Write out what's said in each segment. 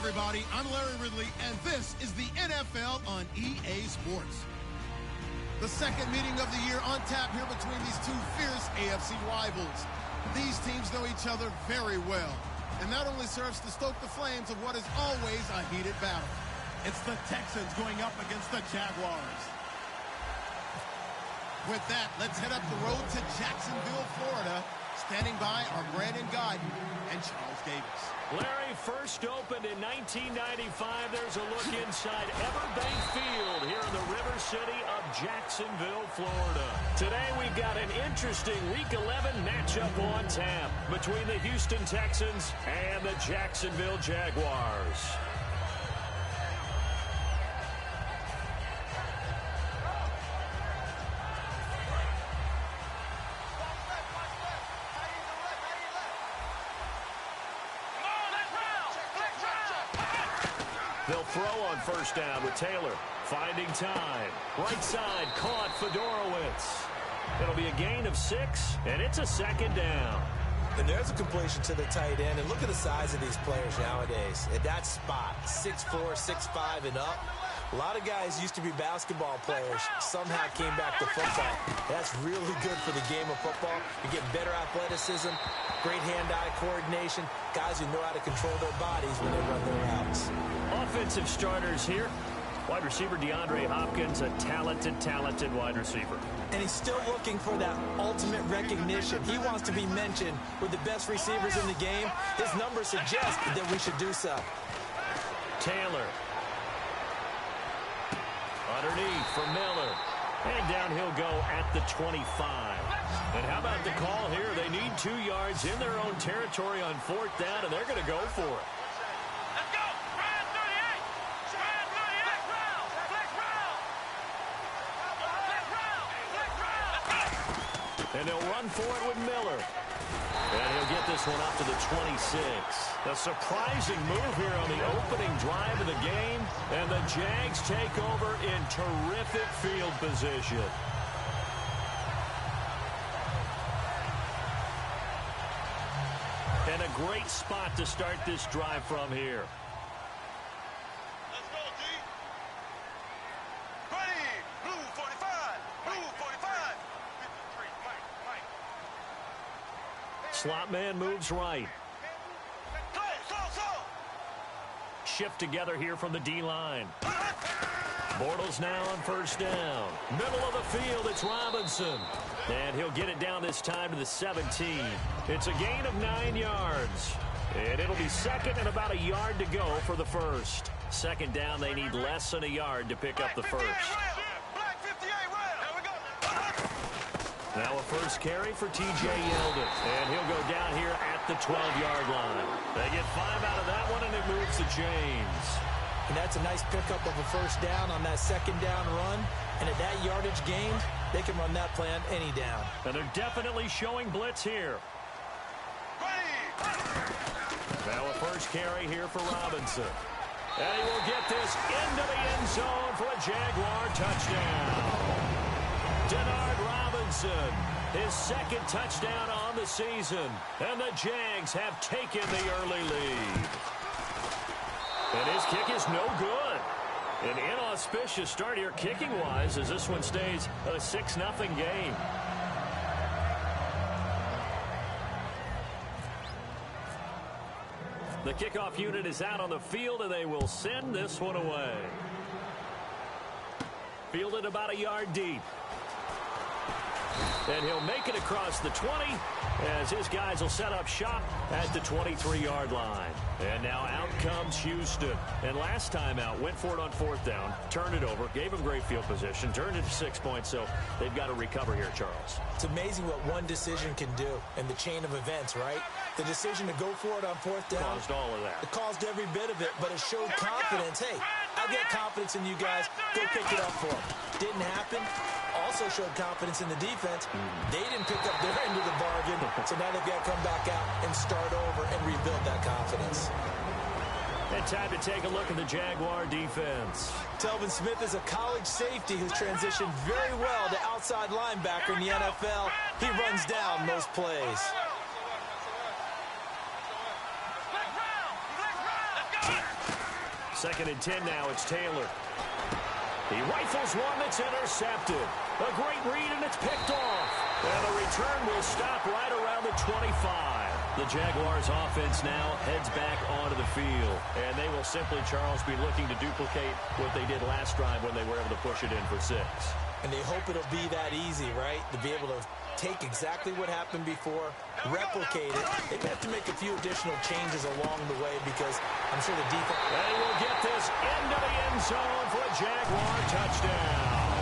Everybody, I'm Larry Ridley, and this is the NFL on EA Sports. The second meeting of the year on tap here between these two fierce AFC rivals. These teams know each other very well, and that only serves to stoke the flames of what is always a heated battle. It's the Texans going up against the Jaguars. With that, let's head up the road to Jacksonville, Florida. Standing by are Brandon Guyton and Charles Davis. Larry, first opened in 1995. There's a look inside Everbank Field here in the River City of Jacksonville, Florida. Today we've got an interesting Week 11 matchup on tap between the Houston Texans and the Jacksonville Jaguars. They'll throw on first down with Taylor. Finding time. Right side, caught Fedorowicz. It'll be a gain of 6, and it's a second down. And there's a completion to the tight end. And look at the size of these players nowadays. At that spot, 6'4", 6'5", and up. A lot of guys used to be basketball players, somehow came back to football. That's really good for the game of football. You get better athleticism, great hand-eye coordination, guys who know how to control their bodies when they run their routes. Offensive starters here. Wide receiver DeAndre Hopkins, a talented wide receiver. And he's still looking for that ultimate recognition. He wants to be mentioned with the best receivers in the game. His numbers suggest that we should do so. Taylor. Underneath for Miller. And down he'll go at the 25. And how about the call here? They need 2 yards in their own territory on fourth down, and they're going to go for it. Let's go! Ryan 38! Ryan 38! Flex round! Flex round! And they'll run for it with Miller. And he'll get this one up to the 26. A surprising move here on the opening drive of the game. And the Jags take over in terrific field position. And a great spot to start this drive from here. Let's go, D! Ready! Blue 45! Blue 45! 53, Mike. Slot man moves right. Shift together here from the D-line. Bortles now on first down. Middle of the field, it's Robinson. And he'll get it down this time to the 17. It's a gain of 9 yards. And it'll be second and about a yard to go for the first. Second down, they need less than a yard to pick up the first. Now a first carry for T.J. Yeldon. And he'll go down here at the 12-yard line. They get 5 out of that one, and it moves the chains. And that's a nice pickup of a first down on that second down run. And at that yardage gained, they can run that play on any down. And they're definitely showing blitz here. Now a first carry here for Robinson. And he will get this into the end zone for a Jaguar touchdown. Denard Robinson, his second touchdown on the season. And the Jags have taken the early lead. And his kick is no good. An inauspicious start here kicking-wise as this one stays a 6-0 game. The kickoff unit is out on the field, and they will send this one away. Fielded about a yard deep. And he'll make it across the 20 as his guys will set up shop at the 23-yard line. And now out comes Houston. And last time out, went for it on fourth down, turned it over, gave him great field position, turned it to 6 points, so they've got to recover here, Charles. It's amazing what one decision can do in the chain of events, right? The decision to go for it on fourth down. Caused all of that. It caused every bit of it, but it showed confidence. Hey, I got confidence in you guys. Go pick it up for them. Didn't happen. All also showed confidence in the defense. They didn't pick up their end of the bargain, so now they've got to come back out and start over and rebuild that confidence. And time to take a look at the Jaguar defense. Telvin Smith is a college safety who's transitioned very well to outside linebacker in the NFL. He runs down most plays. Second and 10 now, it's Taylor. He rifles one that's intercepted. A great read, and it's picked off. And the return will stop right around the 25. The Jaguars offense now heads back onto the field. And they will simply, Charles, be looking to duplicate what they did last drive when they were able to push it in for 6. And they hope it'll be that easy, right? To be able to take exactly what happened before, replicate it. They have to make a few additional changes along the way because I'm sure the defense... They will get this into the end zone for a Jaguar touchdown.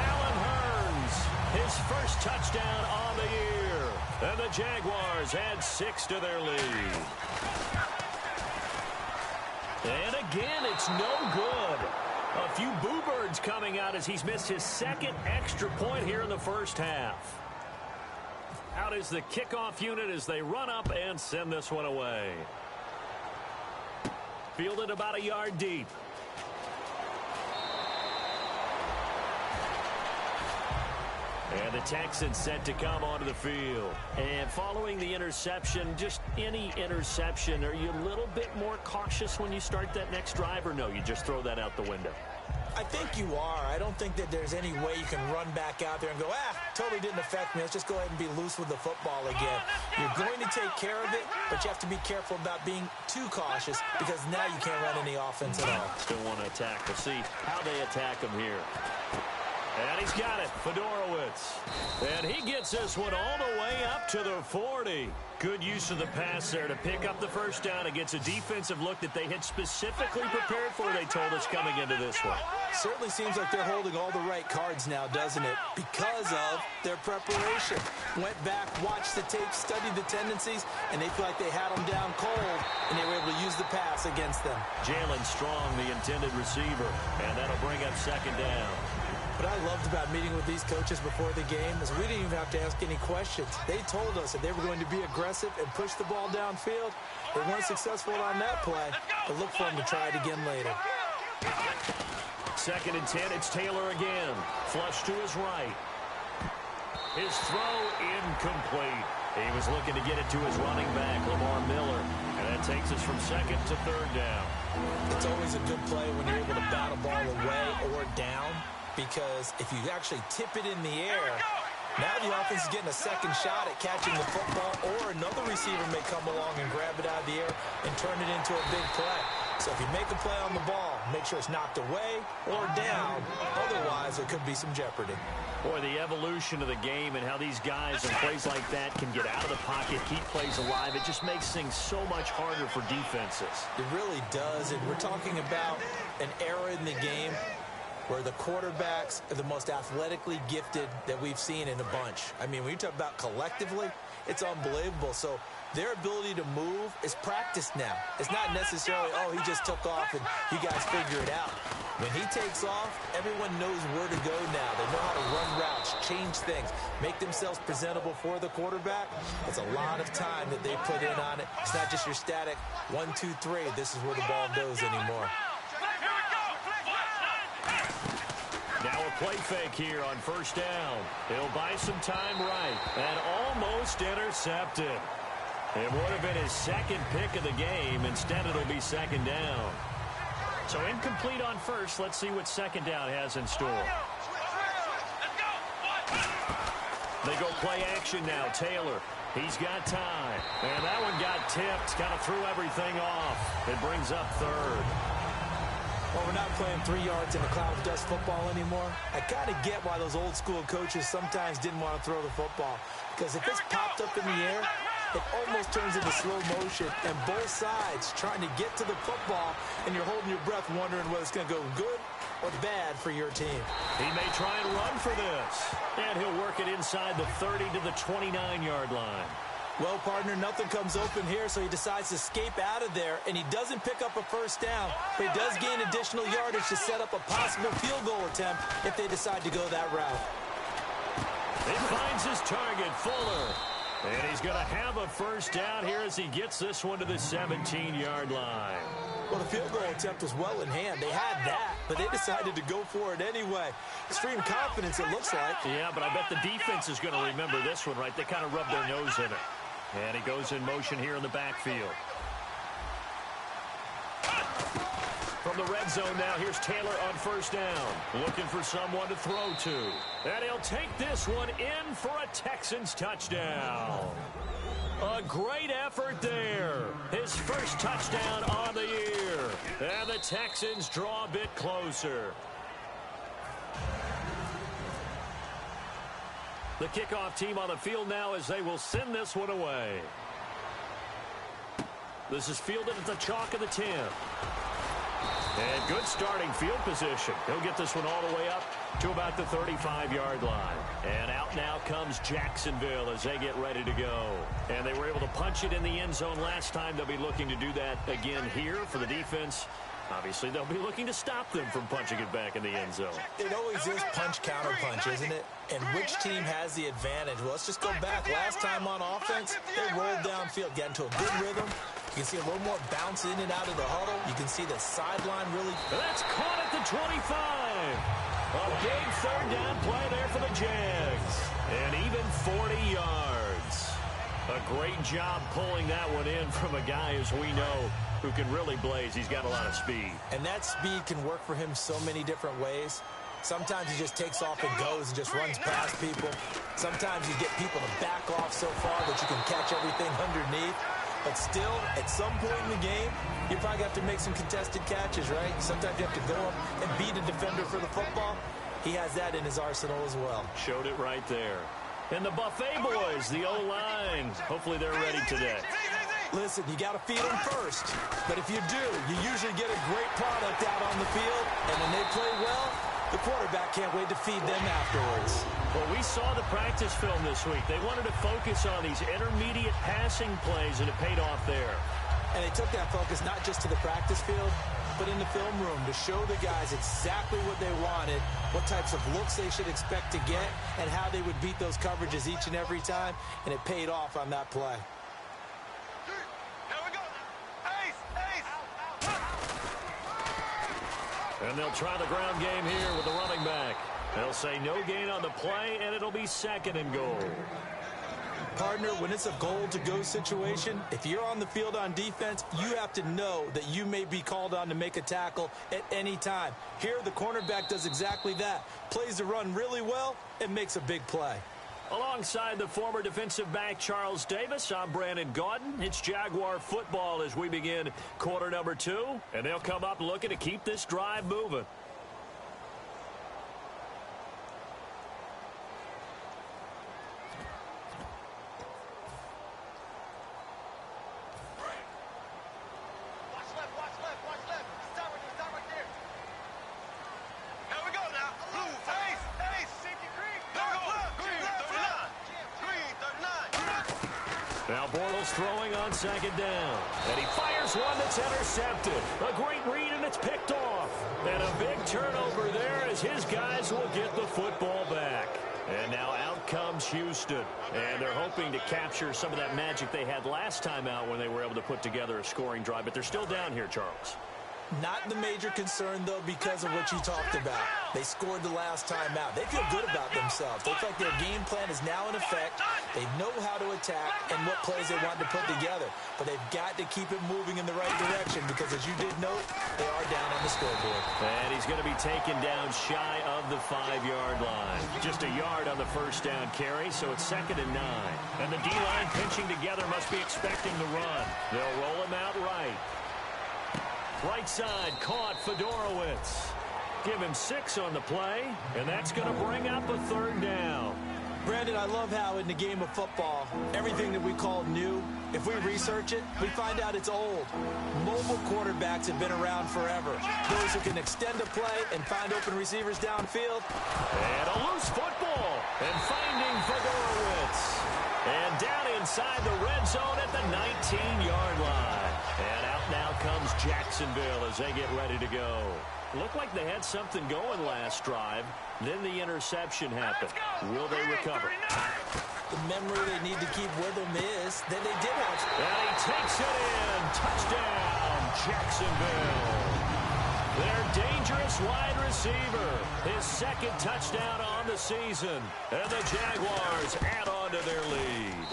Allen Hurns, his first touchdown on the year. And the Jaguars add 6 to their lead. And again, it's no good. A few boo birds coming out as he's missed his second extra point here in the first half. Out is the kickoff unit as they run up and send this one away. Fielded about a yard deep. And the Texans set to come onto the field. And following the interception, just any interception, are you a little bit more cautious when you start that next drive, or no, you just throw that out the window? I think you are. I don't think that there's any way you can run back out there and go, totally didn't affect me. Let's just go ahead and be loose with the football again. You're going to take care of it, but you have to be careful about being too cautious because now you can't run any offense at all. Still want to attack. We'll see how they attack him here. And he's got it, Fedorowicz. And he gets this one all the way up to the 40. Good use of the pass there to pick up the first down against a defensive look that they had specifically prepared for, they told us, coming into this one. Certainly seems like they're holding all the right cards now, doesn't it? Because of their preparation. Went back, watched the tape, studied the tendencies, and they feel like they had them down cold, and they were able to use the pass against them. Jalen Strong, the intended receiver, and that'll bring up second down. What I loved about meeting with these coaches before the game is we didn't even have to ask any questions. They told us that they were going to be aggressive and push the ball downfield. They weren't successful on that play, but look for them to try it again later. Second and 10, it's Taylor again. Flush to his right. His throw incomplete. He was looking to get it to his running back, Lamar Miller. And that takes us from second to third down. It's always a good play when you're able to bat a ball away or down, because if you actually tip it in the air, now the offense is getting a second shot at catching the football, or another receiver may come along and grab it out of the air and turn it into a big play. So if you make a play on the ball, make sure it's knocked away or down. Otherwise, there could be some jeopardy. Boy, the evolution of the game and how these guys in plays like that can get out of the pocket, keep plays alive, it just makes things so much harder for defenses. It really does, and we're talking about an era in the game where the quarterbacks are the most athletically gifted that we've seen in a bunch. I mean, when you talk about collectively, it's unbelievable. So their ability to move is practiced now. It's not necessarily, he just took off and you guys figure it out. When he takes off, everyone knows where to go now. They know how to run routes, change things, make themselves presentable for the quarterback. It's a lot of time that they put in on it. It's not just your static 1, 2, 3. This is where the ball goes anymore. Now a play fake here on first down. He'll buy some time right. And almost intercepted. It would have been his second pick of the game. Instead, it'll be second down. So incomplete on first. Let's see what second down has in store. They go play action now. Taylor, he's got time. And that one got tipped. Kind of threw everything off. It brings up third. Well, we're not playing 3 yards in a cloud of dust football anymore. I kind of get why those old school coaches sometimes didn't want to throw the football. Because if it's popped up in the air, it almost turns into slow motion. And both sides trying to get to the football, and you're holding your breath wondering whether it's going to go good or bad for your team. He may try and run for this. And he'll work it inside the 30 to the 29-yard line. Well, partner, nothing comes open here, so he decides to escape out of there, and he doesn't pick up a first down, but he does gain additional yardage to set up a possible field goal attempt if they decide to go that route. He finds his target, Fuller. And he's going to have a first down here as he gets this one to the 17-yard line. Well, the field goal attempt was well in hand. They had that, but they decided to go for it anyway. Extreme confidence, it looks like. Yeah, but I bet the defense is going to remember this one, right? They kind of rub their nose in it. And he goes in motion here in the backfield. From the red zone now, here's Taylor on first down. Looking for someone to throw to. And he'll take this one in for a Texans touchdown. A great effort there. His first touchdown on the year. And the Texans draw a bit closer. The kickoff team on the field now as they will send this one away. This is fielded at the chalk of the 10. And good starting field position. He'll get this one all the way up to about the 35-yard line. And out now comes Jacksonville as they get ready to go. And they were able to punch it in the end zone last time. They'll be looking to do that again here for the defense. Obviously, they'll be looking to stop them from punching it back in the end zone. It always is punch-counter-punch, isn't it? And which team has the advantage? Well, let's just go back. Last time on offense, they rolled downfield, got into a good rhythm. You can see a little more bounce in and out of the huddle. You can see the sideline really. That's caught at the 25. A big third down play there for the Jags. And even 40 yards. A great job pulling that one in from a guy, as we know, who can really blaze. He's got a lot of speed. And that speed can work for him so many different ways. Sometimes he just takes off and goes and just runs past people. Sometimes you get people to back off so far that you can catch everything underneath. But still, at some point in the game, you probably have to make some contested catches, right? Sometimes you have to go up and beat a defender for the football. He has that in his arsenal as well. Showed it right there. And the Buffet boys, the O-line, hopefully they're ready today. Listen, you got to feed them first. But if you do, you usually get a great product out on the field. And when they play well, the quarterback can't wait to feed them afterwards. Well, we saw the practice film this week. They wanted to focus on these intermediate passing plays, and it paid off there. And they took that focus not just to the practice field, but in the film room to show the guys exactly what they wanted, what types of looks they should expect to get, and how they would beat those coverages each and every time. And it paid off on that play. And they'll try the ground game here with the running back. They'll say no gain on the play, and it'll be second and goal. Partner, when it's a goal-to-go situation, if you're on the field on defense, you have to know that you may be called on to make a tackle at any time. Here, the cornerback does exactly that. Plays the run really well and makes a big play. Alongside the former defensive back Charles Davis, I'm Brandon Gaudin. It's Jaguar football as we begin quarter number 2. And they'll come up looking to keep this drive moving. Throwing on second down. And he fires one that's intercepted. A great read, and it's picked off. And a big turnover there as his guys will get the football back. And now out comes Houston. And they're hoping to capture some of that magic they had last time out when they were able to put together a scoring drive. But they're still down here, Charles. Not the major concern, though, because of what you talked about. They scored the last time out. They feel good about themselves. They feel like their game plan is now in effect. They know how to attack and what plays they want to put together. But they've got to keep it moving in the right direction because, as you did note, they are down on the scoreboard. And he's going to be taken down shy of the 5-yard line. Just a yard on the first down carry, so it's second and 9. And the D-line pinching together must be expecting the run. They'll roll him out right. Right side caught Fedorowicz. Give him 6 on the play, and that's going to bring up a third down. Brandon, I love how in the game of football, everything that we call new, if we research it, we find out it's old. Mobile quarterbacks have been around forever. Those who can extend a play and find open receivers downfield. And a loose football. And finding Fedorowicz. And down inside the red zone at the 19-yard line. And out now comes Jacksonville as they get ready to go. Looked like they had something going last drive. Then the interception happened. Will they recover? The memory they need to keep with them is that they did have. And he takes it in. Touchdown, Jacksonville. Their dangerous wide receiver. His second touchdown on the season. And the Jaguars add on to their lead.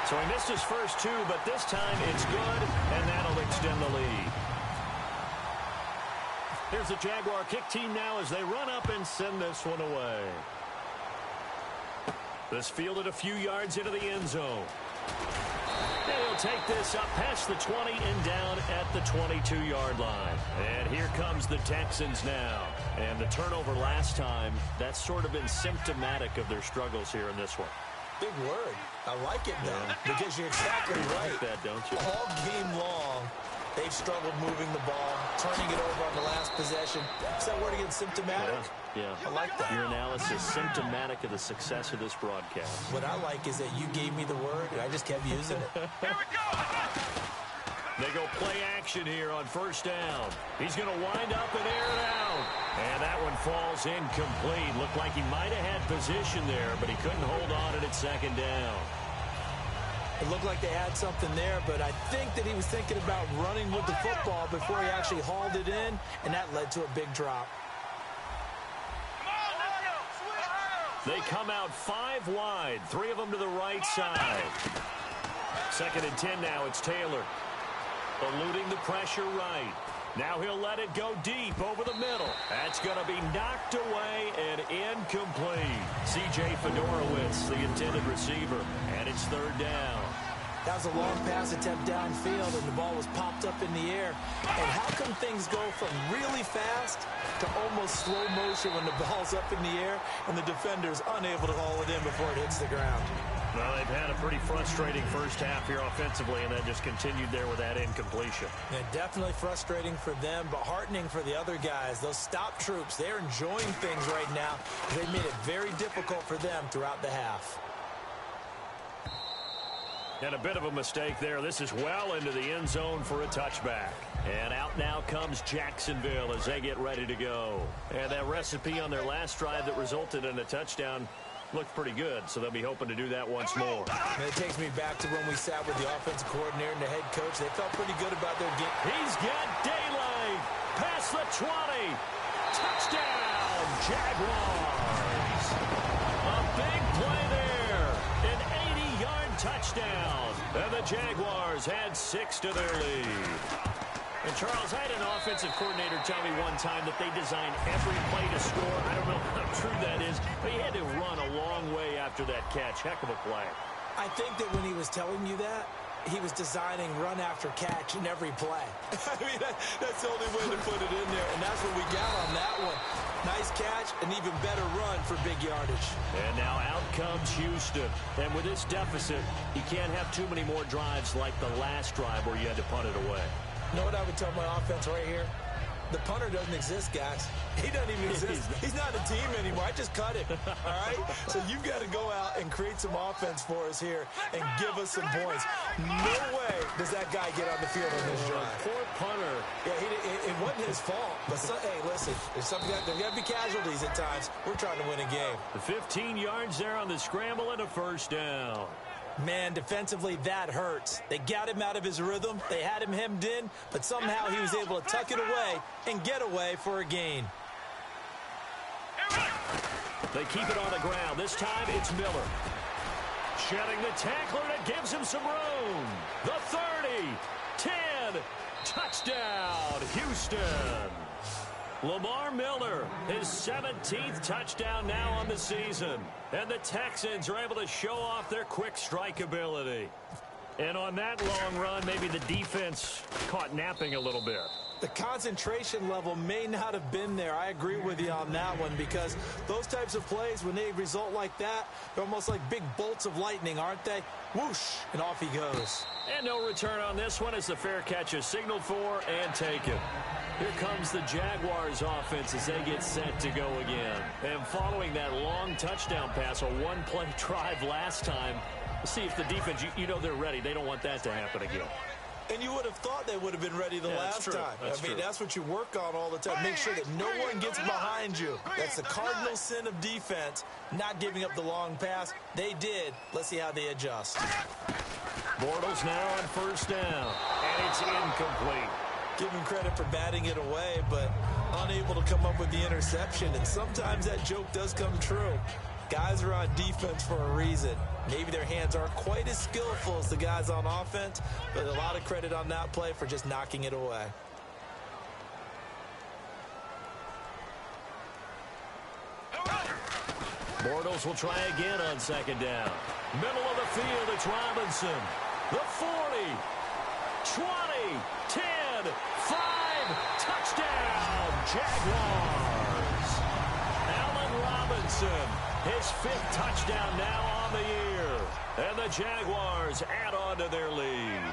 So he missed his first two, but this time it's good, and that'll extend the lead. Here's the Jaguar kick team now as they run up and send this one away. This fielded a few yards into the end zone. They'll take this up past the 20 and down at the 22-yard line. And here comes the Texans now. And the turnover last time, that's sort of been symptomatic of their struggles here in this one. Big word. I like it, though, because you're exactly right. You like that, don't you? All game long, they've struggled moving the ball, turning it over on the last possession. Is that word again, symptomatic? Yeah. I like that. Your analysis, symptomatic of the success of this broadcast. What I like is that you gave me the word, and I just kept using it. Here we go. They go play action here on first down. He's going to wind up and air it out. And that one falls incomplete. Looked like he might have had position there, but he couldn't hold on at second down. It looked like they had something there, but I think that he was thinking about running with the football before he actually hauled it in, and that led to a big drop. They come out 5 wide, 3 of them to the right side. 2nd and 10 now, it's Taylor. Eluding the pressure right. Now he'll let it go deep over the middle. That's going to be knocked away and incomplete. C.J. Fedorowicz, the intended receiver, and it's 3rd down. That was a long pass attempt downfield, and the ball was popped up in the air. And how come things go from really fast to almost slow motion when the ball's up in the air and the defender's unable to haul it in before it hits the ground? Well, they've had a pretty frustrating first half here offensively, and then just continued there with that incompletion. Yeah, definitely frustrating for them, but heartening for the other guys. Those stop troops, they're enjoying things right now. They've made it very difficult for them throughout the half. And a bit of a mistake there. This is well into the end zone for a touchback. And out now comes Jacksonville as they get ready to go. And that recipe on their last drive that resulted in a touchdown looked pretty good, so they'll be hoping to do that once more. And it takes me back to when we sat with the offensive coordinator and the head coach. They felt pretty good about their game. He's got daylight. Past the 20. Touchdown, Jaguars. A big play there. An 80-yard touchdown. And the Jaguars had 6 to their lead. And, Charles, I had an offensive coordinator tell me one time that they designed every play to score. I don't know how true that is, but he had to run a long way after that catch. Heck of a play. I think that when he was telling you that, he was designing run after catch in every play. I mean, that's the only way to put it in there, and that's what we got on that one. Nice catch, an even better run for big yardage. And now out comes Houston. And with this deficit, he can't have too many more drives like the last drive where you had to punt it away. You know what I would tell my offense right here? The punter doesn't exist, guys. He doesn't even exist. He's not a team anymore. I just cut him, all right? So you've got to go out and create some offense for us here and give us some points. No way does that guy get on the field on this drive. Poor punter. Yeah, it wasn't his fault. But, hey, listen, there's got to be casualties at times. We're trying to win a game. The 15 yards there on the scramble and a first down. Man, defensively, that hurts. They got him out of his rhythm. They had him hemmed in, but somehow he was able to tuck it away and get away for a gain. They keep it on the ground. This time, it's Miller. Shedding the tackler that gives him some room. The 30, 10, touchdown, Houston. Lamar Miller, his 17th touchdown now on the season. And the Texans are able to show off their quick strike ability. And on that long run, maybe the defense caught napping a little bit. The concentration level may not have been there. I agree with you on that one, because those types of plays, when they result like that, they're almost like big bolts of lightning, aren't they? Whoosh, and off he goes. And no return on this one as the fair catch is signaled for and taken. Here comes the Jaguars offense as they get set to go again. And following that long touchdown pass, a one-play drive last time, See if the defense, you know they're ready. They don't want that to happen again. And you would have thought they would have been ready the last time. That's what you work on all the time. Make sure that no one gets behind you. That's the cardinal sin of defense, not giving up the long pass. They did. Let's see how they adjust. Bortles now on first down, and it's incomplete. Give him credit for batting it away, but unable to come up with the interception. And sometimes that joke does come true. Guys are on defense for a reason. Maybe their hands aren't quite as skillful as the guys on offense, but a lot of credit on that play for just knocking it away. Bortles will try again on second down. Middle of the field, it's Robinson. The 40, 20, 10, 5, touchdown, Jaguars. Allen Robinson, his 5th touchdown now on the year. And the Jaguars add on to their lead.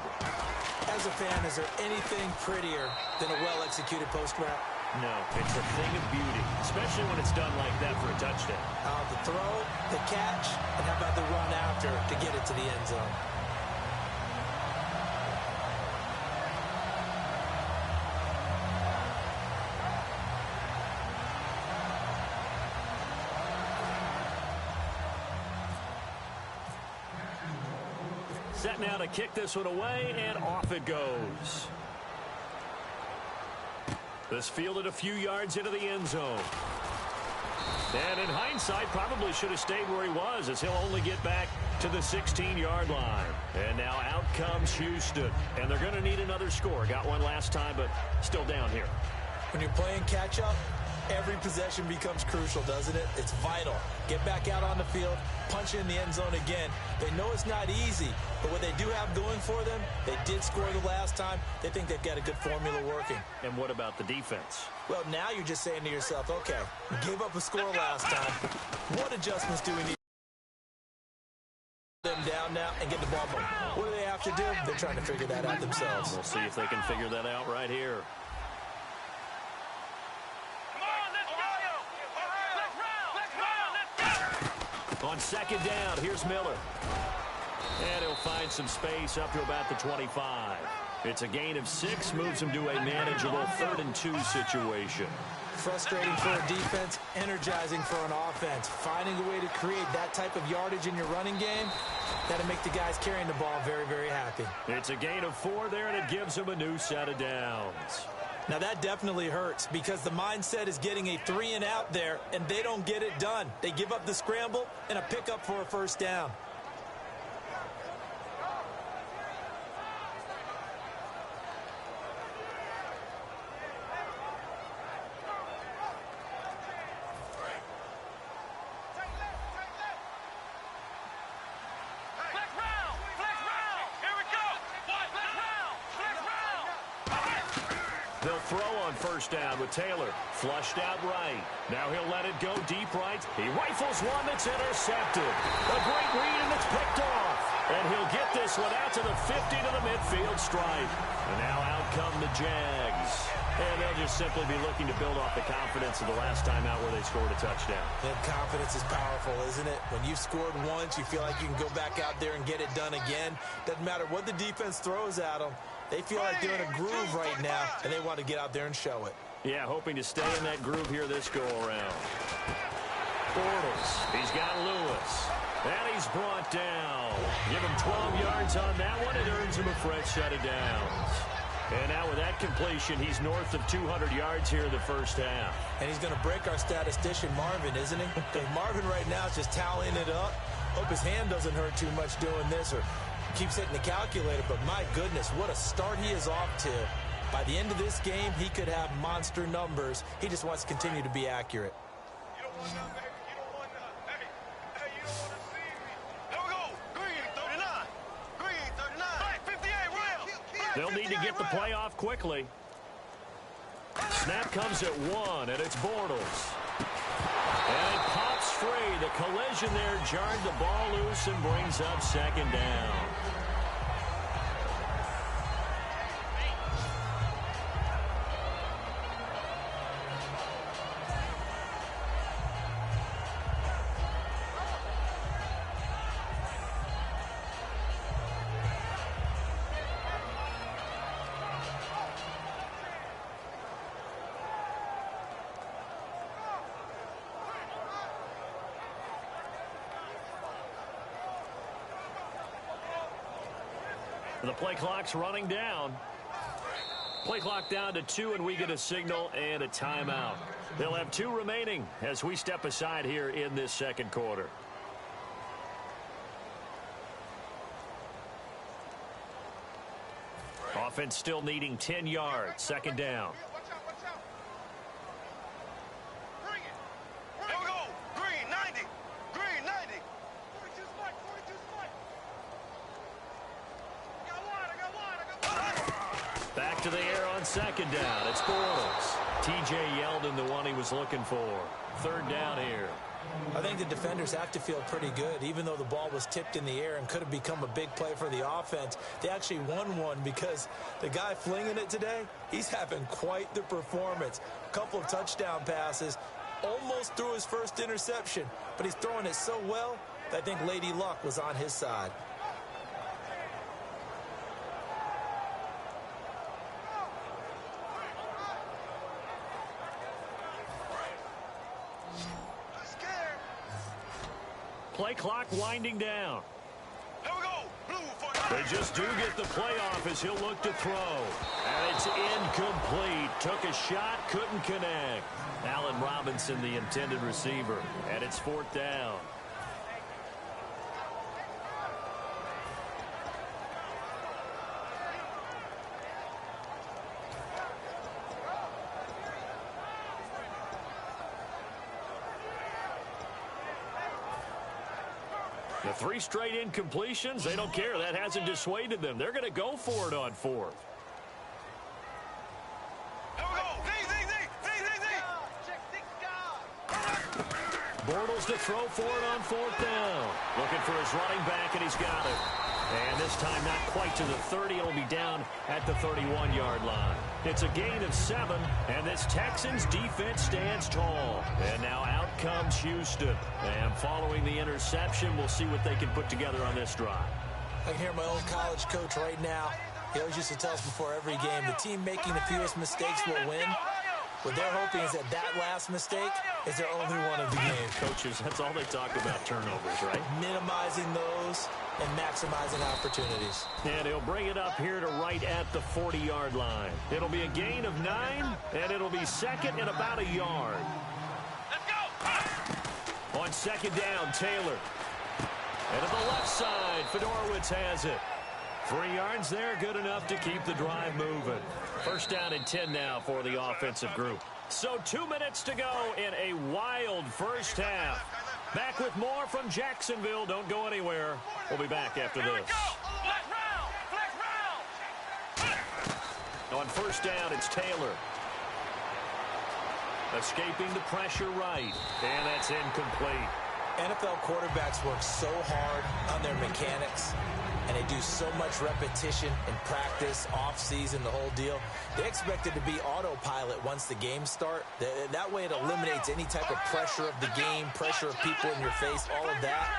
As a fan, is there anything prettier than a well-executed post route? No, it's a thing of beauty, especially when it's done like that for a touchdown. The throw, the catch, and how about the run after to get it to the end zone? Set now to kick this one away, and off it goes. This fielded a few yards into the end zone. And in hindsight, probably should have stayed where he was, as he'll only get back to the 16-yard line. And now out comes Houston. And they're going to need another score. Got one last time, but still down here. When you're playing catch-up, every possession becomes crucial, doesn't it? It's vital. Get back out on the field, punch in the end zone again. They know it's not easy, but what they do have going for them, they did score the last time. They think they've got a good formula working. And what about the defense? Well, now you're just saying to yourself, okay, we gave up a score last time. What adjustments do we need? Them down now and get the ball moving. What do they have to do? They're trying to figure that out themselves. We'll see if they can figure that out right here. On second down, here's Miller. And he'll find some space up to about the 25. It's a gain of 6, moves him to a manageable 3rd and 2 situation. Frustrating for a defense, energizing for an offense. Finding a way to create that type of yardage in your running game, that'll make the guys carrying the ball very, very happy. It's a gain of 4 there, and it gives him a new set of downs. Now that definitely hurts because the mindset is getting a 3-and-out there, and they don't get it done. They give up the scramble and a pickup for a first down. They'll throw on first down with Taylor. Flushed out right. Now he'll let it go deep right. He rifles one that's intercepted. A great read, and it's picked off. And he'll get this one out to the 50 to the midfield stripe. And now out come the Jags. And they'll just simply be looking to build off the confidence of the last time out where they scored a touchdown. And confidence is powerful, isn't it? When you've scored once, you feel like you can go back out there and get it done again. Doesn't matter what the defense throws at them. They feel like they're in a groove right now, and they want to get out there and show it. Yeah, hoping to stay in that groove here this go-around. Bortles, he's got Lewis. And he's brought down. Give him 12 yards on that one. It earns him a fresh set of downs. And now with that completion, he's north of 200 yards here in the first half. And he's going to break our statistician, Marvin, isn't he? Because Marvin right now is just tallying it up. Hope his hand doesn't hurt too much doing this or keeps hitting the calculator. But my goodness, what a start he is off to. By the end of this game, he could have monster numbers. He just wants to continue to be accurate. You don't want none, baby. You don't want none. Hey, you don't want to see me. Here we go. Green, 39. Green, 39. Right, 58, real. They'll need to get the play off quickly. Snap comes at 1, and it's Bortles. And it pops free. The collision there jarred the ball loose and brings up second down. The play clock's running down. Play clock down to 2, and we get a signal and a timeout. They'll have 2 remaining as we step aside here in this second quarter. Offense still needing 10 yards. Second down. Watch out. Bring it. Here we go. Green, 90. Green, 90. 42 spike, 42 spike. I got one. Back to the air on second down. It's Bortles. T.J. Yeldon, the one he was looking for. Third down here. I think the defenders have to feel pretty good. Even though the ball was tipped in the air and could have become a big play for the offense, they actually won one because the guy flinging it today, he's having quite the performance. A couple of touchdown passes, almost threw his first interception, but he's throwing it so well that I think Lady Luck was on his side. Play clock winding down. Here we go. Blue for They just do get the playoff as he'll look to throw. And it's incomplete. Took a shot, couldn't connect. Allen Robinson, the intended receiver. And it's fourth down. The 3 straight incompletions, they don't care. That hasn't dissuaded them. They're going to go for it on fourth. Here we go. Bortles to throw for it on fourth down. Looking for his running back, and he's got it. And this time not quite to the 30. It'll be down at the 31-yard line. It's a gain of 7, and this Texans defense stands tall. And now out comes Houston. And following the interception, we'll see what they can put together on this drive. I can hear my old college coach right now. He always used to tell us before every game, the team making the fewest mistakes will win. What they're hoping is that last mistake is their only one of the game. Coaches, that's all they talk about, turnovers, right? Minimizing those and maximizing opportunities. And he'll bring it up here to right at the 40-yard line. It'll be a gain of 9, and it'll be second and about a yard. Let's go. On second down, Taylor. And to the left side, Fedorowicz has it. 3 yards there, good enough to keep the drive moving. First down and 10 now for the offensive group. So 2 minutes to go in a wild first half. Back with more from Jacksonville. Don't go anywhere. We'll be back after this. On first down, it's Taylor. Escaping the pressure right. And that's incomplete. NFL quarterbacks work so hard on their mechanics, and they do so much repetition in practice, off-season, the whole deal. They expect it to be autopilot once the games start. That way it eliminates any type of pressure of the game, pressure of people in your face, all of that.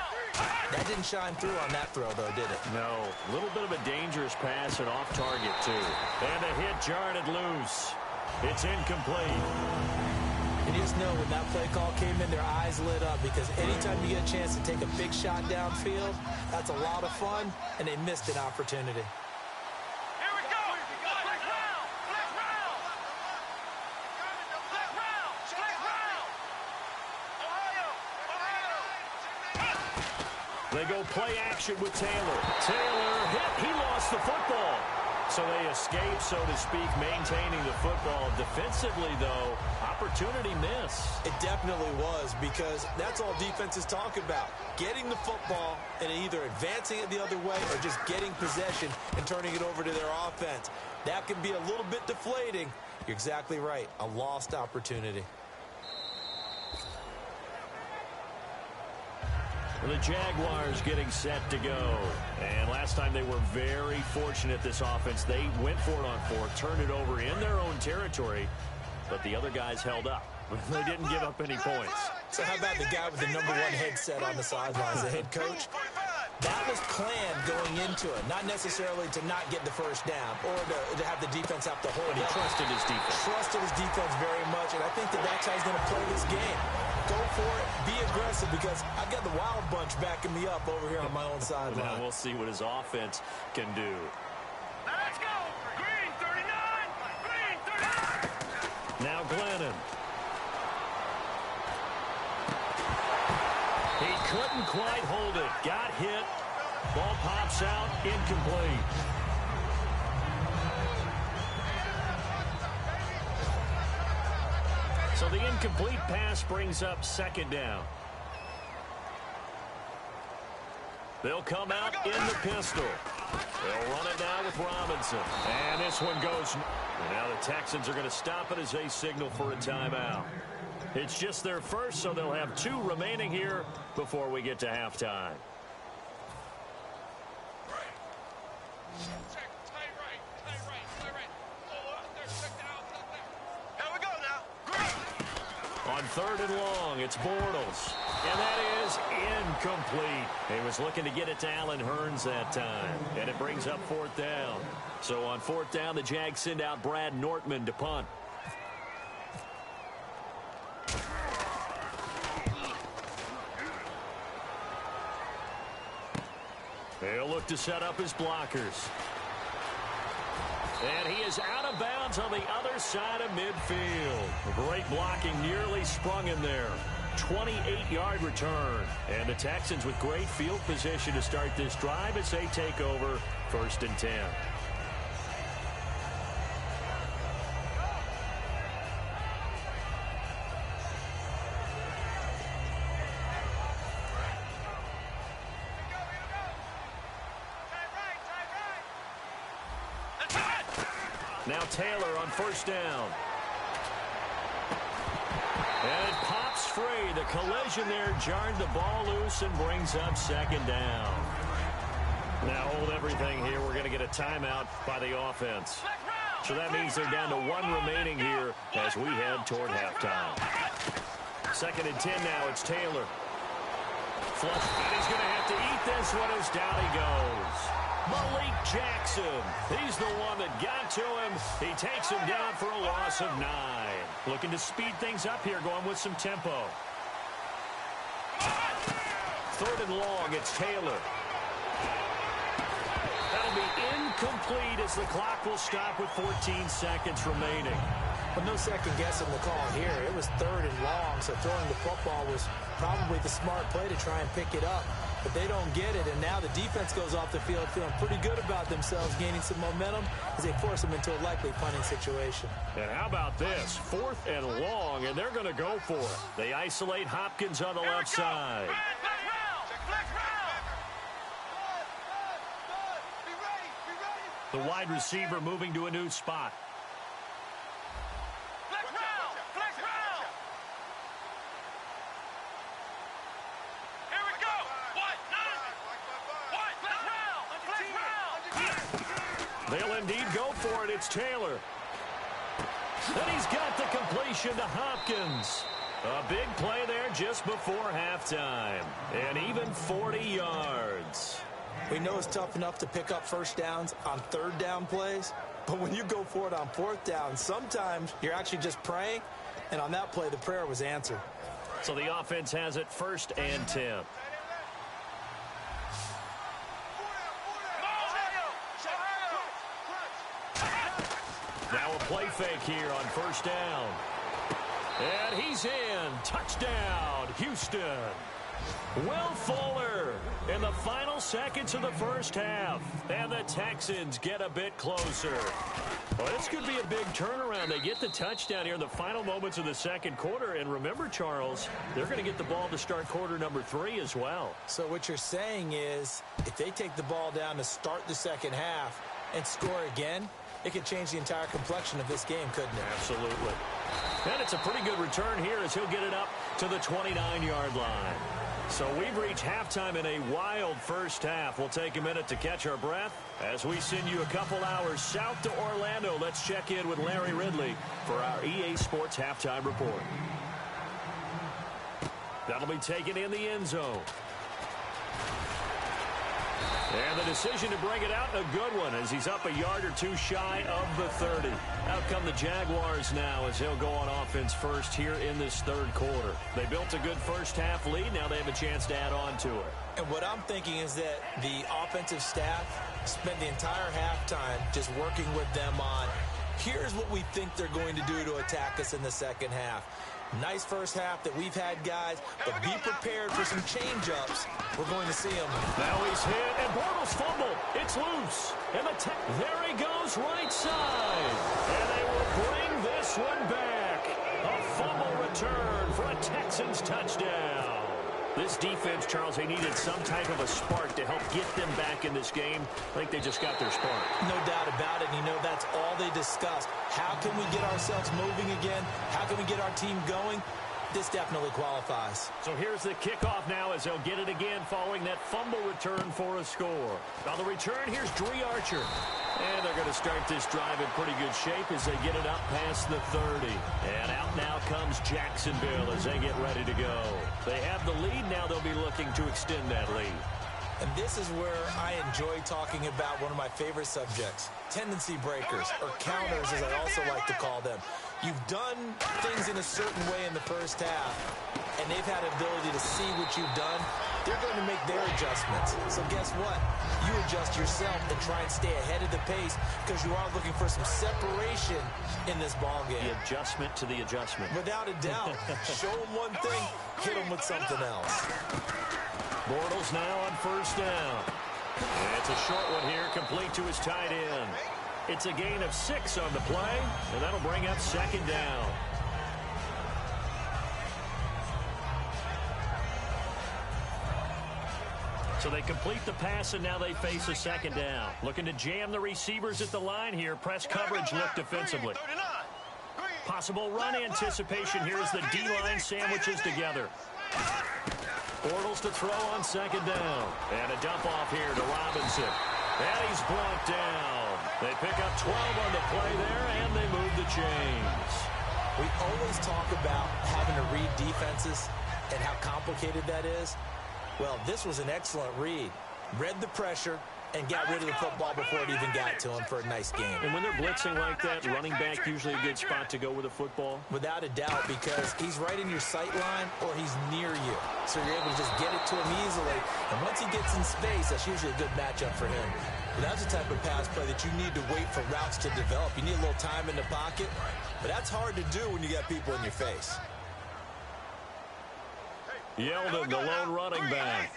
That didn't shine through on that throw, though, did it? No. A little bit of a dangerous pass and off target, too. And a hit jarred loose. It's incomplete. And you just know when that play call came in, their eyes lit up, because anytime you get a chance to take a big shot downfield, that's a lot of fun, and they missed an opportunity. Here we go. Flex round. Flex round. Flex round. Flex round. Ohio. They go play action with Taylor. Taylor hit. He lost the football. So they escape, so to speak, maintaining the football. Defensively, though, opportunity miss. It definitely was, because that's all defenses talk about. Getting the football and either advancing it the other way or just getting possession and turning it over to their offense. That can be a little bit deflating. You're exactly right. A lost opportunity. The Jaguars getting set to go. And last time they were very fortunate, this offense. They went for it on fourth, turned it over in their own territory, but the other guys held up. They didn't give up any points. So how about the guy with the #1 headset on the sidelines, the head coach? That was planned going into it, not necessarily to not get the first down or to have the defense have to hold But he up. trusted his defense. Trusted his defense very much, and I think that's how he's going to play this game. Go for it, be aggressive, because I've got the Wild Bunch backing me up over here on my own sideline. Now we'll see what his offense can do. quite hold it. Got hit. Ball pops out. Incomplete. So the incomplete pass brings up second down. They'll come out in the pistol. They'll run it now with Robinson. And this one goes. And now the Texans are going to stop it as they signal for a timeout. It's just their first, so they'll have 2 remaining here before we get to halftime. On 3rd and long, it's Bortles. And that is incomplete. He was looking to get it to Allen Hurns that time. And it brings up 4th down. So on 4th down, the Jags send out Brad Nortman to punt. He'll look to set up his blockers. And he is out of bounds on the other side of midfield. Great blocking, nearly sprung him there. 28-yard return. And the Texans with great field position to start this drive as they take over 1st and 10. Now Taylor on 1st down. And it pops free. The collision there jarred the ball loose and brings up 2nd down. Now hold everything here. We're going to get a timeout by the offense. So that means they're down to 1 remaining here as we head toward halftime. 2nd and 10 now. It's Taylor. Flush. And he's going to have to eat this one as down he goes. Malik Jackson. He's the one that got to him. He takes him down for a loss of 9. Looking to speed things up here, going with some tempo. 3rd and long, it's Taylor. That'll be incomplete as the clock will stop with 14 seconds remaining. But no second guessing the call here. It was 3rd and long, so throwing the football was probably the smart play to try and pick it up. But they don't get it, and now the defense goes off the field feeling pretty good about themselves, gaining some momentum as they force them into a likely punting situation. And how about this? 4th and long, and they're going to go for it. They isolate Hopkins on the left side. The wide receiver moving to a new spot. They'll indeed go for it. It's Taylor. And he's got the completion to Hopkins. A big play there just before halftime. And even 40 yards. We know it's tough enough to pick up 1st downs on 3rd down plays. But when you go for it on 4th down, sometimes you're actually just praying. And on that play, the prayer was answered. So the offense has it 1st and 10. Now a play fake here on 1st down. And he's in. Touchdown, Houston. Will Fuller in the final seconds of the 1st half. And the Texans get a bit closer. Well, this could be a big turnaround. They get the touchdown here in the final moments of the 2nd quarter. And remember, Charles, they're going to get the ball to start quarter number 3 as well. So what you're saying is if they take the ball down to start the 2nd half and score again, it could change the entire complexion of this game, couldn't it? Absolutely. And it's a pretty good return here as he'll get it up to the 29-yard line. So we've reached halftime in a wild 1st half. We'll take a minute to catch our breath as we send you a couple hours south to Orlando. Let's check in with Larry Ridley for our EA Sports Halftime Report. That'll be taken in the end zone. And the decision to bring it out, a good one, as he's up a yard or 2 shy of the 30. Out come the Jaguars now as he'll go on offense first here in this 3rd quarter. They built a good 1st half lead. Now they have a chance to add on to it. And what I'm thinking is that the offensive staff spent the entire halftime just working with them on, here's what we think they're going to do to attack us in the 2nd half. Nice first half that we've had, guys, but be prepared for some change-ups. We're going to see them. Now he's hit, and Bortles fumble. It's loose. And there he goes right side. And they will bring this one back. A fumble return for a Texans touchdown. This defense, Charles, they needed some type of a spark to help get them back in this game. I think they just got their spark. No doubt about it. You know, that's all they discussed. How can we get ourselves moving again? How can we get our team going? This definitely qualifies. So here's the kickoff now as they'll get it again following that fumble return for a score. On the return, here's Dree Archer. And they're going to start this drive in pretty good shape as they get it up past the 30. And out now comes Jacksonville as they get ready to go. They have the lead. Now they'll be looking to extend that lead. And this is where I enjoy talking about one of my favorite subjects, tendency breakers, or counters as I also like to call them. You've done things in a certain way in the first half, and they've had an ability to see what you've done. They're going to make their adjustments. So guess what? You adjust yourself and try and stay ahead of the pace because you are looking for some separation in this ballgame. The adjustment to the adjustment. Without a doubt. Show them one thing, hit them with something else. Bortles now on first down. And it's a short one here, complete to his tight end. It's a gain of 6 on the play, and that'll bring up second down. So they complete the pass, and now they face a second down. Looking to jam the receivers at the line here. Press coverage look defensively. Possible run anticipation here as the D-line sandwiches together. Bortles to throw on second down. And a dump off here to Robinson. And he's blocked down. They pick up 12 on the play there, and they move the chains. We always talk about having to read defenses and how complicated that is. Well, this was an excellent read. Read the pressure and got rid of the football before it even got to him for a nice game. And when they're blitzing like that, running back usually a good spot to go with a football? Without a doubt, because he's right in your sight line or he's near you. So you're able to just get it to him easily. And once he gets in space, that's usually a good matchup for him. But that's the type of pass play that you need to wait for routes to develop. You need a little time in the pocket. But that's hard to do when you got people in your face. Yeldon, the lone running back.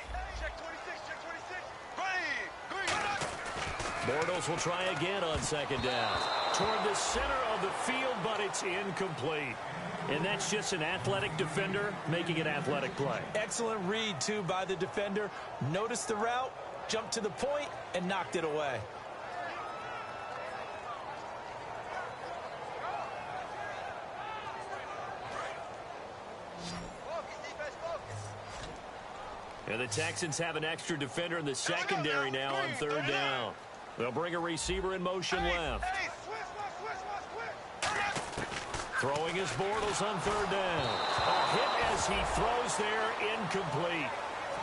Bortles will try again on second down. Toward the center of the field, but it's incomplete. And that's just an athletic defender making an athletic play. Excellent read, too, by the defender. Noticed the route, jumped to the point, and knocked it away. And the Texans have an extra defender in the secondary now on third down. They'll bring a receiver in motion left. Throwing his Bortles on third down. A hit as he throws there, incomplete.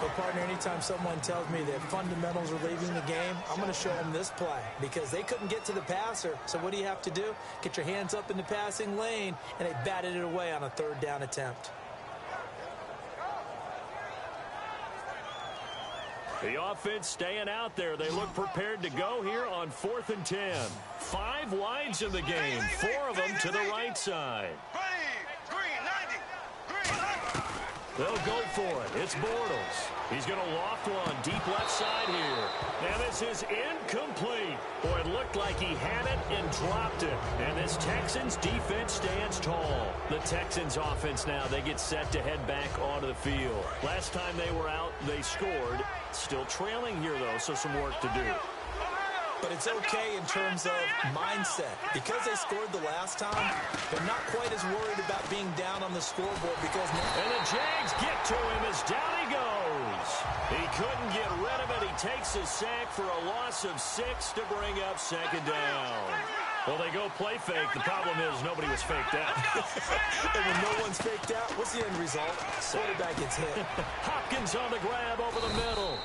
But, partner, anytime someone tells me that fundamentals are leaving the game, I'm going to show them this play because they couldn't get to the passer. So what do you have to do? Get your hands up in the passing lane, and they batted it away on a third down attempt. The offense staying out there. They look prepared to go here on 4th and 10. 5 wides in the game, 4 of them to the right side. They'll go for it. It's Bortles. He's going to loft one deep left side here. And this is incomplete. Boy, it looked like he had it and dropped it. And this Texans defense stands tall. The Texans offense now, they get set to head back onto the field. Last time they were out, they scored. Still trailing here, though, so some work to do. But it's okay in terms of mindset. Because they scored the last time, they're not quite as worried about being down on the scoreboard because... And the Jags get to him as down he goes. He couldn't get rid of it. He takes a sack for a loss of 6 to bring up second down. Well, they go play fake. The problem is nobody was faked out. And when no one's faked out, what's the end result? Quarterback gets hit. Hopkins on the grab over the middle.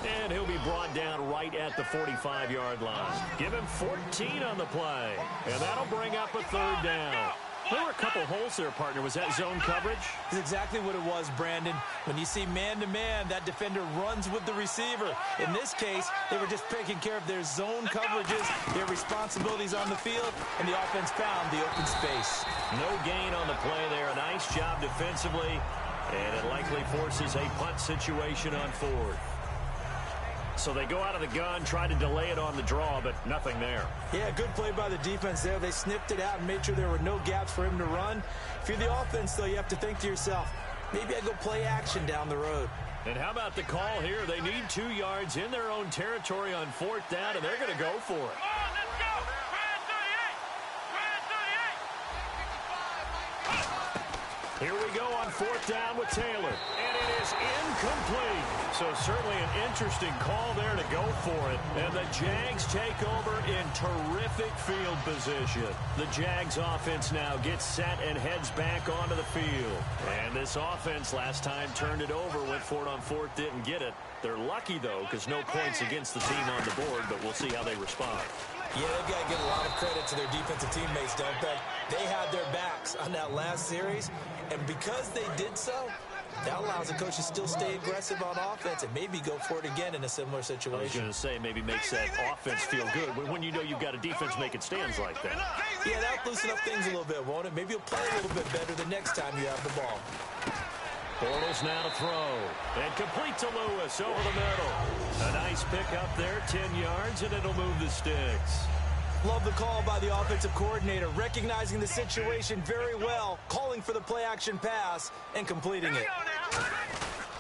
And he'll be brought down right at the 45-yard line. Give him 14 on the play. And that'll bring up a third down. There were a couple holes there, partner. Was that zone coverage? That's exactly what it was, Brandon. When you see man-to-man, that defender runs with the receiver. In this case, they were just taking care of their zone coverages, their responsibilities on the field, and the offense found the open space. No gain on the play there. A nice job defensively, and it likely forces a punt situation on fourth. So they go out of the gun, try to delay it on the draw, but nothing there. Yeah, good play by the defense there. They sniffed it out and made sure there were no gaps for him to run. If you're the offense, though, you have to think to yourself, maybe I go play action down the road. And how about the call here? They need 2 yards in their own territory on fourth down, and they're going to go for it. Here we go on fourth down with Taylor. And it is incomplete. So certainly an interesting call there to go for it. And the Jags take over in terrific field position. The Jags offense now gets set and heads back onto the field. And this offense last time turned it over, went for it on fourth, didn't get it. They're lucky, though, because no points against the team on the board, but we'll see how they respond. Yeah, they've got to give a lot of credit to their defensive teammates, don't they? They had their backs on that last series, and because they did so, that allows the coach to still stay aggressive on offense and maybe go for it again in a similar situation. I was going to say, maybe makes that offense feel good when you know you've got a defense making stands like that. Yeah, that'll loosen up things a little bit, won't it? Maybe you'll play a little bit better the next time you have the ball. Bortles now to throw. And complete to Lewis over the middle. A nice pick up there, 10 yards, and it'll move the sticks. Love the call by the offensive coordinator, recognizing the situation very well, calling for the play-action pass, and completing it.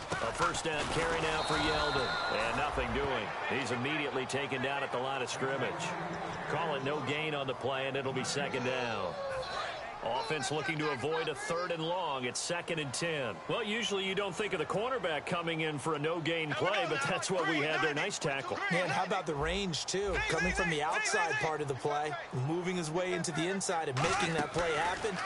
A first down carry now for Yeldon. And nothing doing. He's immediately taken down at the line of scrimmage. Call it no gain on the play, and it'll be second down. Offense looking to avoid a 3rd and long. It's 2nd and 10. Well, usually you don't think of the cornerback coming in for a no-gain play, but that's what we had there. Nice tackle. Man, how about the range, too? Coming from the outside part of the play, moving his way into the inside and making that play happen.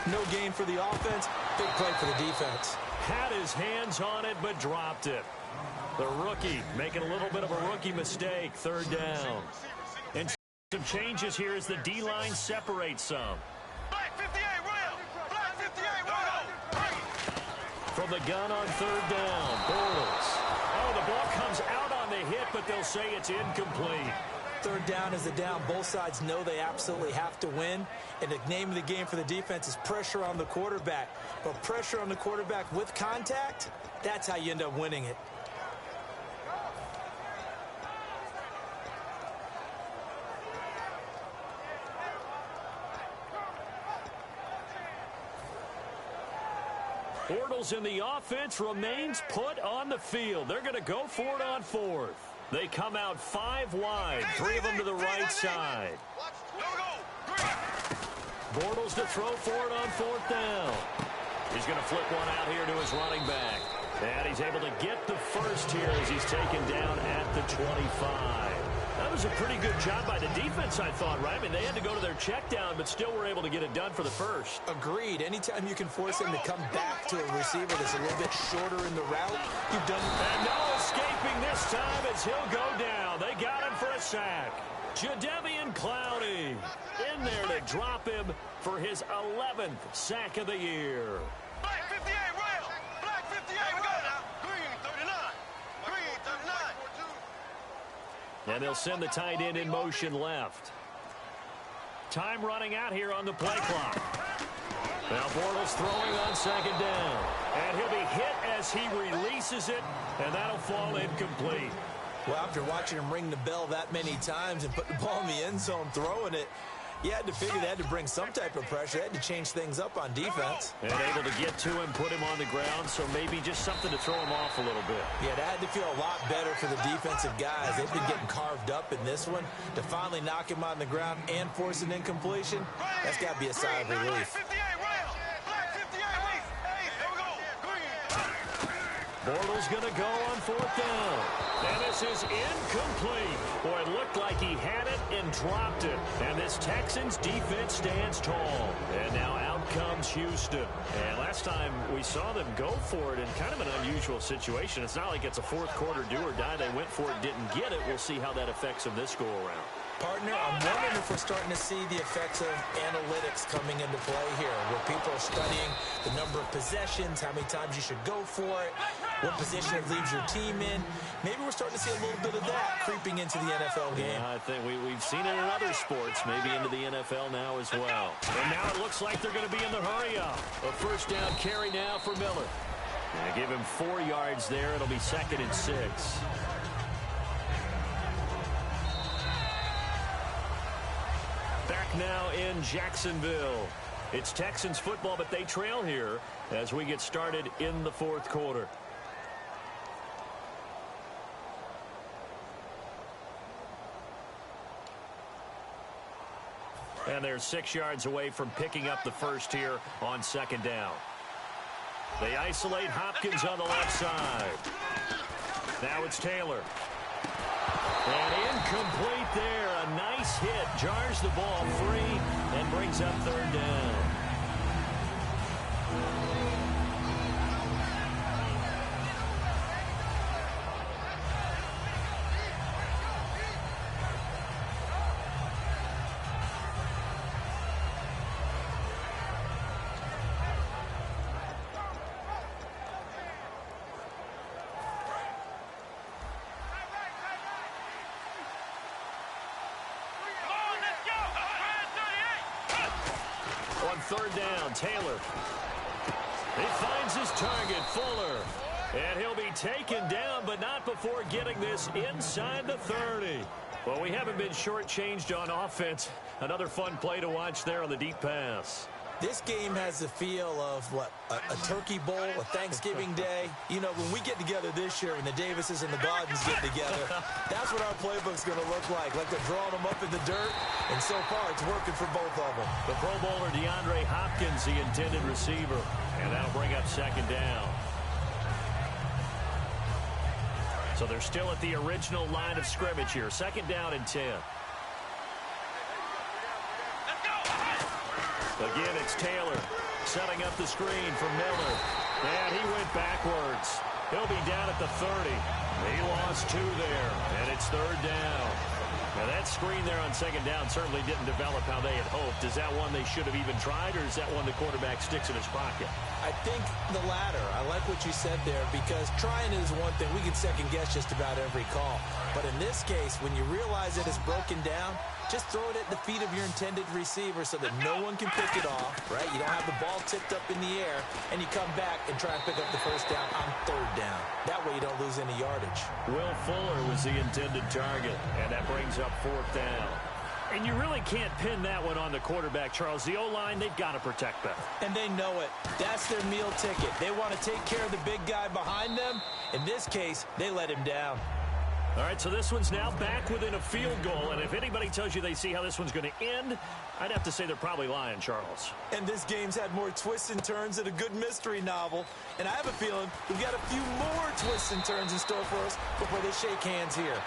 No gain for the offense. Big play for the defense. Had his hands on it, but dropped it. The rookie making a little bit of a rookie mistake. 3rd down. And some changes here as the D-line separates some. From the gun on 3rd down, Bortles. Oh, the ball comes out on the hit, but they'll say it's incomplete. 3rd down is a down. Both sides know they absolutely have to win. And the name of the game for the defense is pressure on the quarterback. But pressure on the quarterback with contact, that's how you end up winning it. Bortles in the offense remains put on the field. They're going to go for it on 4th. They come out 5 wide, 3 of them to the right side. Bortles to throw for it on 4th down. He's going to flip one out here to his running back. And he's able to get the first here as he's taken down at the 25. That was a pretty good job by the defense, I thought, right? I mean, they had to go to their check down, but still were able to get it done for the first. Agreed. Anytime you can force him to come back to a receiver that's a little bit shorter in the route, you've done it. And no escaping this time as he'll go down. They got him for a sack. Jadeveon Clowney in there to drop him for his 11th sack of the year. Black 58, Rail. Black 58, we go now. Green 39. Green 39. And they'll send the tight end in motion left. Time running out here on the play clock. Now Bortles throwing on 2nd down. And he'll be hit as he releases it, and that'll fall incomplete. Well, after watching him ring the bell that many times and put the ball in the end zone throwing it, you had to figure they had to bring some type of pressure. They had to change things up on defense. And able to get to him, put him on the ground, so maybe just something to throw him off a little bit. Yeah, that had to feel a lot better for the defensive guys. They've been getting carved up in this one. To finally knock him on the ground and force an incompletion, that's got to be a sigh of relief. Bortles going to go on 4th down. And this is incomplete. Boy, it looked like he had it and dropped it. And this Texans defense stands tall. And now out comes Houston. And last time we saw them go for it in kind of an unusual situation. It's not like it's a 4th quarter do or die. They went for it, didn't get it. We'll see how that affects them this go around. Partner, I'm wondering if we're starting to see the effects of analytics coming into play here, where people are studying the number of possessions, how many times you should go for it, what position it leaves your team in. Maybe we're starting to see a little bit of that creeping into the NFL game. Yeah, I think we've seen it in other sports, maybe into the NFL now as well. And now it looks like they're going to be in the hurry-up. A first down carry now for Miller. Yeah, give him 4 yards there. It'll be 2nd and 6. Back now in Jacksonville. It's Texans football, but they trail here as we get started in the 4th quarter. And they're 6 yards away from picking up the first here on 2nd down. They isolate Hopkins on the left side. Now it's Taylor. And incomplete there. A nice hit. Jars the ball free and brings up 3rd down. On 3rd down, Taylor. He finds his target, Fuller. And he'll be taken down, but not before getting this inside the 30. Well, we haven't been shortchanged on offense. Another fun play to watch there on the deep pass. This game has the feel of, what, a turkey bowl, a Thanksgiving day. You know, when we get together this year, when the Davises and the Gardens get together, that's what our playbook's going to look like they're drawing them up in the dirt, and so far it's working for both of them. The Pro Bowler DeAndre Hopkins, the intended receiver, and that'll bring up 2nd down. So they're still at the original line of scrimmage here. 2nd down and 10. Again, it's Taylor setting up the screen for Miller. And he went backwards. He'll be down at the 30. He lost 2 there, and it's 3rd down. Now, that screen there on 2nd down certainly didn't develop how they had hoped. Is that one they should have even tried, or is that one the quarterback sticks in his pocket? I think the latter. I like what you said there, because trying is one thing. We can second-guess just about every call. But in this case, when you realize that it's broken down, just throw it at the feet of your intended receiver so that no one can pick it off, right? You don't have the ball tipped up in the air, and you come back and try and pick up the first down on 3rd down. That way you don't lose any yardage. Will Fuller was the intended target, and that brings up 4th down. And you really can't pin that one on the quarterback, Charles. The O-line, they've got to protect better. And they know it. That's their meal ticket. They want to take care of the big guy behind them. In this case, they let him down. All right, so this one's now back within a field goal, and if anybody tells you they see how this one's going to end, I'd have to say they're probably lying, Charles. And this game's had more twists and turns than a good mystery novel, and I have a feeling we've got a few more twists and turns in store for us before they shake hands here.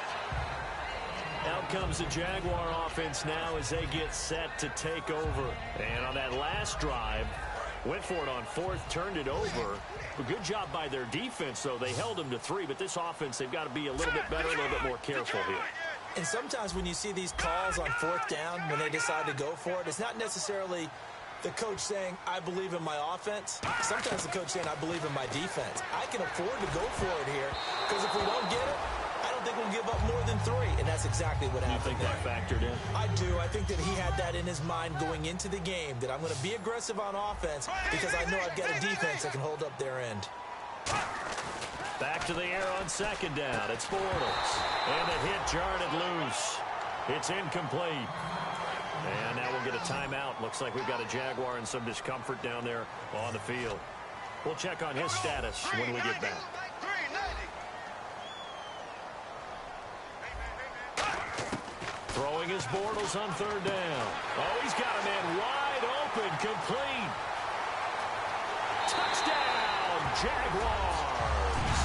Out comes the Jaguar offense now as they get set to take over. And on that last drive, went for it on 4th, turned it over. A good job by their defense, though. They held them to 3, but this offense, they've got to be a little bit better, a little bit more careful here. And sometimes when you see these calls on 4th down, when they decide to go for it, it's not necessarily the coach saying, I believe in my offense. Sometimes the coach saying, I believe in my defense. I can afford to go for it here, because if we don't get it, I don't think we'll give up more than 3, and that's exactly what happened. You think that factored in? I do. I think that he had that in his mind going into the game, that I'm going to be aggressive on offense because I know I've got a defense that can hold up their end. Back to the air on 2nd down. It's Bortles. And the hit jarred it loose. It's incomplete. And now we'll get a timeout. Looks like we've got a Jaguar in some discomfort down there on the field. We'll check on his status when we get back. Throwing his Bortles on 3rd down. Oh, he's got a man wide open, complete. Touchdown, Jaguars.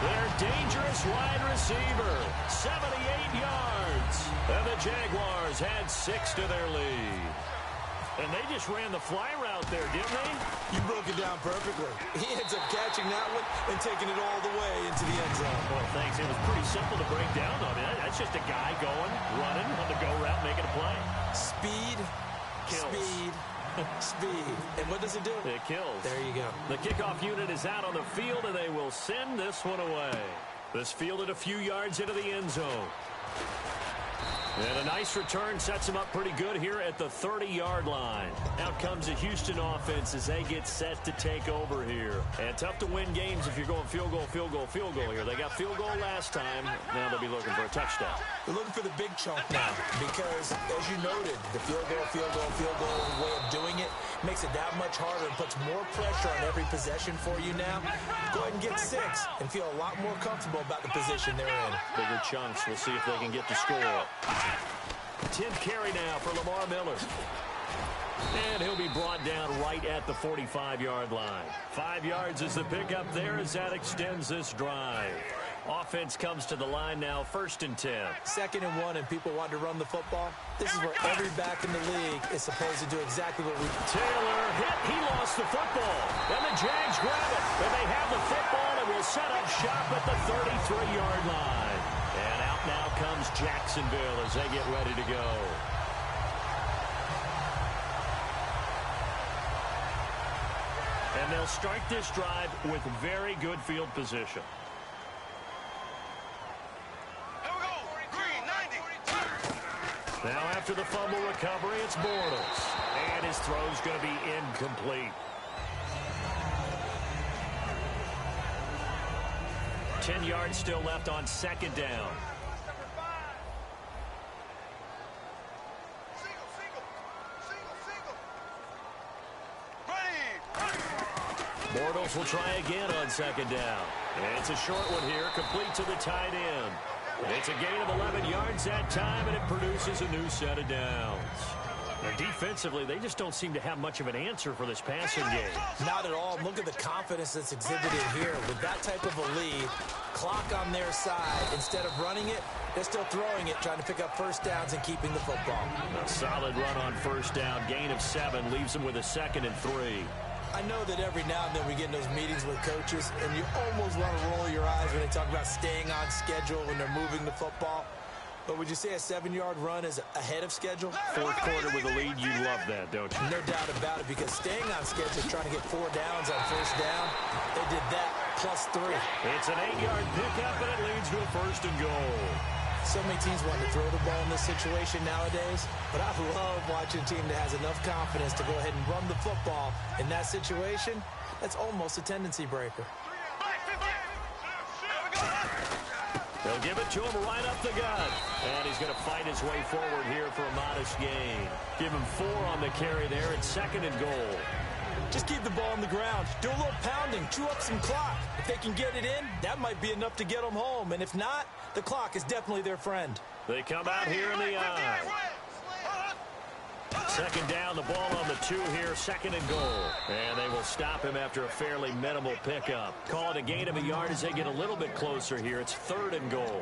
Their dangerous wide receiver, 78 yards. And the Jaguars had 6 to their lead. And they just ran the fly route there, didn't they? You broke it down perfectly. He ends up catching that one and taking it all the way into the end zone. Well, thanks. It was pretty simple to break down. I mean, that's just a guy going, running on the go route, making a play. Speed, Kills. speed, speed. And what does it do? It kills. There you go. The kickoff unit is out on the field, and they will send this one away. This fielded a few yards into the end zone. And a nice return sets them up pretty good here at the 30-yard line. Out comes the Houston offense as they get set to take over here. And tough to win games if you're going field goal, field goal, field goal here. They got field goal last time. Now they'll be looking for a touchdown. They're looking for the big chunk now because, as you noted, the field goal way of doing it makes it that much harder and puts more pressure on every possession for you now. Go ahead and get 6 and feel a lot more comfortable about the position they're in. Bigger chunks. We'll see if they can get the score. 10th carry now for Lamar Miller. And he'll be brought down right at the 45-yard line. 5 yards is the pickup there as that extends this drive. Offense comes to the line now, 1st and 10. 2nd and 1, and people want to run the football. This is where every back in the league is supposed to do exactly what we do. Taylor hit. He lost the football. And the Jags grab it. And they have the football and will set up shop at the 33-yard line. And out now comes Jacksonville as they get ready to go. And they'll start this drive with very good field position. Now after the fumble recovery, it's Bortles. And his throw's going to be incomplete. 10 yards still left on 2nd down. Bortles will try again on 2nd down. And it's a short one here, complete to the tight end. It's a gain of 11 yards that time, and it produces a new set of downs. And defensively, they just don't seem to have much of an answer for this passing game. Not at all. Look at the confidence that's exhibited here. With that type of a lead, clock on their side, instead of running it, they're still throwing it, trying to pick up 1st downs and keeping the football. A solid run on 1st down, gain of 7, leaves them with a 2nd and 3. I know that every now and then we get in those meetings with coaches, and you almost want to roll your eyes when they talk about staying on schedule when they're moving the football. But would you say a 7-yard run is ahead of schedule? 4th quarter with a lead, you love that, don't you? No doubt about it, because staying on schedule, trying to get 4 downs on 1st down, they did that plus 3. It's an 8-yard pickup, and it leads to a 1st and goal. So many teams want to throw the ball in this situation nowadays, but I love watching a team that has enough confidence to go ahead and run the football. In that situation, that's almost a tendency breaker. They'll give it to him right up the gut. And he's going to fight his way forward here for a modest gain. Give him 4 on the carry there. It's 2nd and goal. Just keep the ball on the ground. Do a little pounding. Chew up some clock. If they can get it in, that might be enough to get them home. And if not, the clock is definitely their friend. They come out here in the eye. 2nd down, the ball on the 2 here, 2nd and goal. And they will stop him after a fairly minimal pickup. Call it a gain of a yard as they get a little bit closer here. It's 3rd and goal.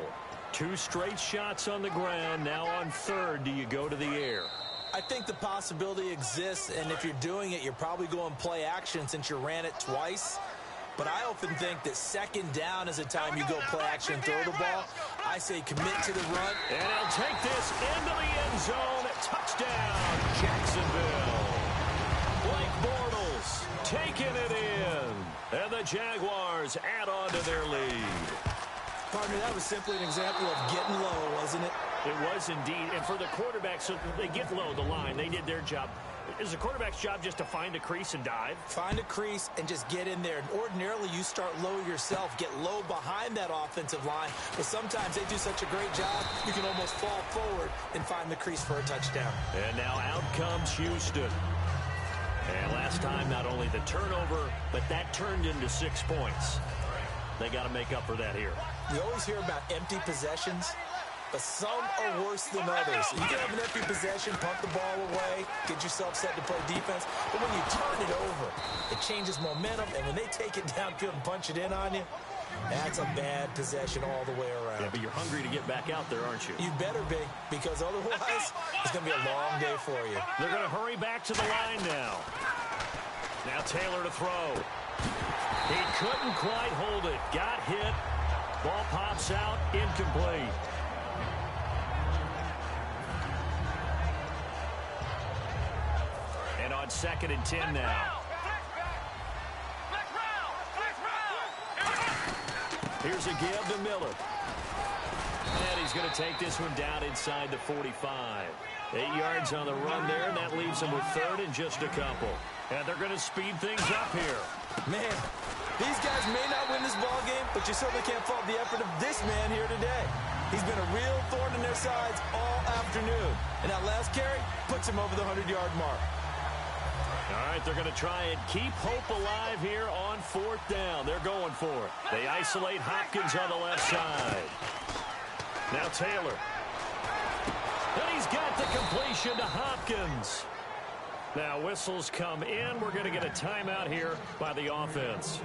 2 straight shots on the ground. Now on 3rd, do you go to the air? I think the possibility exists, and if you're doing it, you're probably going play action since you ran it twice. But I often think that 2nd down is a time you go play action and throw the ball. I say commit to the run. And he'll take this into the end zone. Touchdown, Jacksonville. Blake Bortles taking it in. And the Jaguars add on to their lead. Partner, that was simply an example of getting low, wasn't it? It was indeed. And for the quarterback, so they get low the line. They did their job. Is the quarterback's job just to find a crease and dive? Find a crease and just get in there. And ordinarily, you start low yourself, get low behind that offensive line. But sometimes they do such a great job, you can almost fall forward and find the crease for a touchdown. And now out comes Houston. And last time, not only the turnover, but that turned into 6 points. They got to make up for that here. You always hear about empty possessions, but some are worse than others. You can have an empty possession, punt the ball away, get yourself set to play defense, but when you turn it over, it changes momentum, and when they take it downfield and punch it in on you, That's a bad possession all the way around. Yeah, but you're hungry to get back out there, aren't you? You better be, because otherwise it's going to be a long day for you. They're going to hurry back to the line now. Now Taylor to throw. He couldn't quite hold it. Got hit. Ball pops out. Incomplete. And on 2nd and 10 now. Here's a give to Miller. And he's going to take this one down inside the 45. 8 yards on the run there, and that leaves them with 3rd and just a couple. And they're going to speed things up here. Man, these guys may not win this ball game, but you certainly can't fault the effort of this man here today. He's been a real thorn in their sides all afternoon. And that last carry puts him over the 100-yard mark. All right, they're going to try and keep hope alive here on 4th down. They're going for it. They isolate Hopkins on the left side. Now Taylor. And he's got the completion to Hopkins. Now whistles come in. We're going to get a timeout here by the offense.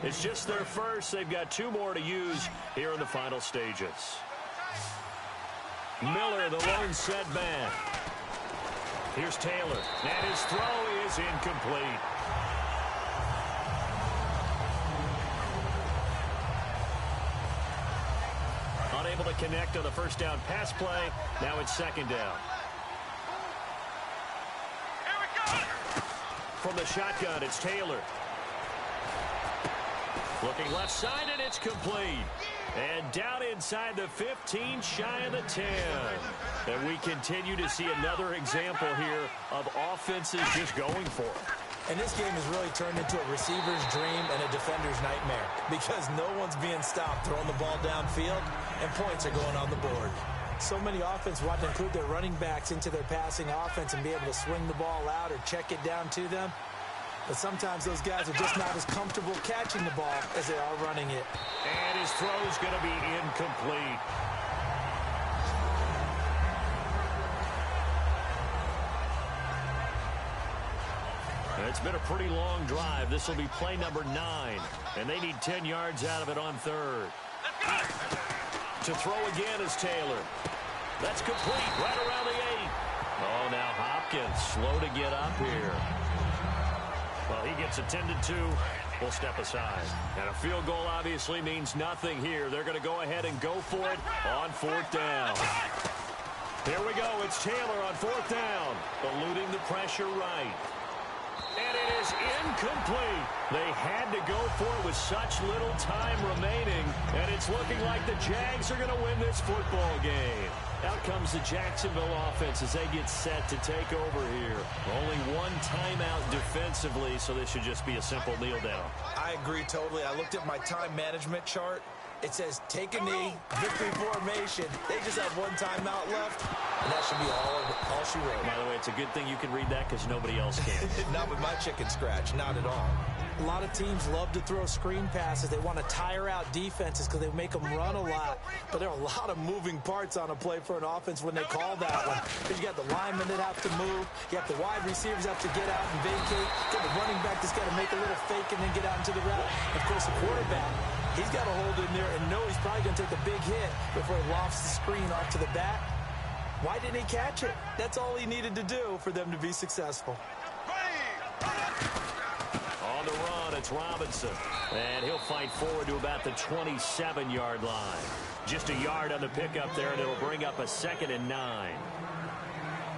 It's just their first. They've got 2 more to use here in the final stages. Miller, the lone setback. Here's Taylor, and his throw is incomplete. Unable to connect on the first down pass play. Now it's 2nd down. From the shotgun, it's Taylor. Looking left side, and it's complete. And down inside the 15, shy of the 10. And we continue to see another example here of offenses just going for it. And this game has really turned into a receiver's dream and a defender's nightmare, because no one's being stopped throwing the ball downfield, and points are going on the board. So many offenses want to include their running backs into their passing offense and be able to swing the ball out or check it down to them. But sometimes those guys are just not as comfortable catching the ball as they are running it. And his throw is going to be incomplete. It's been a pretty long drive. This will be play number 9. And they need 10 yards out of it on 3rd. To throw again is Taylor. That's complete right around the 8. Oh, now Hopkins slow to get up here. Well, he gets attended to. We'll step aside. And a field goal obviously means nothing here. They're going to go ahead and go for it on 4th down. Here we go. It's Taylor on 4th down. Eluding the pressure right. And it is incomplete. They had to go for it with such little time remaining. And it's looking like the Jags are going to win this football game. Out comes the Jacksonville offense as they get set to take over here. Only 1 timeout defensively, so this should just be a simple kneel down. I agree totally. I looked at my time management chart. It says take a knee, victory formation. They just have 1 timeout left, and that should be all she wrote. By the way, it's a good thing you can read that because nobody else can. Not with my chicken scratch, not at all. A lot of teams love to throw screen passes. They want to tire out defenses because they make them run a lot. But there are a lot of moving parts on a play for an offense when they call that one. Because you got the linemen that have to move. You have the wide receivers have to get out and vacate. You got the running back that's got to make a little fake and then get out into the route. And of course, the quarterback, he's got to hold in there and know he's probably going to take a big hit before he lofts the screen off to the back. Why didn't he catch it? That's all he needed to do for them to be successful. On the run, it's Robinson. And he'll fight forward to about the 27-yard line. Just a yard on the pickup there, and it'll bring up a 2nd and 9.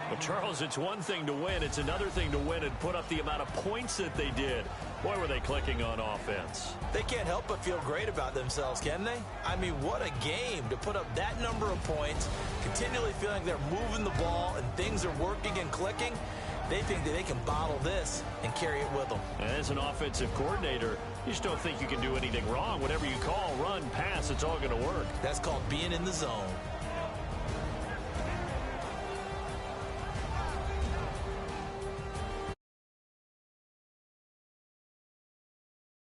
Well, Charles, it's one thing to win. It's another thing to win and put up the amount of points that they did. Boy, were they clicking on offense. They can't help but feel great about themselves, can they? I mean, what a game to put up that number of points, continually feeling they're moving the ball and things are working and clicking. They think that they can bottle this and carry it with them. And as an offensive coordinator, you just don't think you can do anything wrong. Whatever you call, run, pass, it's all going to work. That's called being in the zone.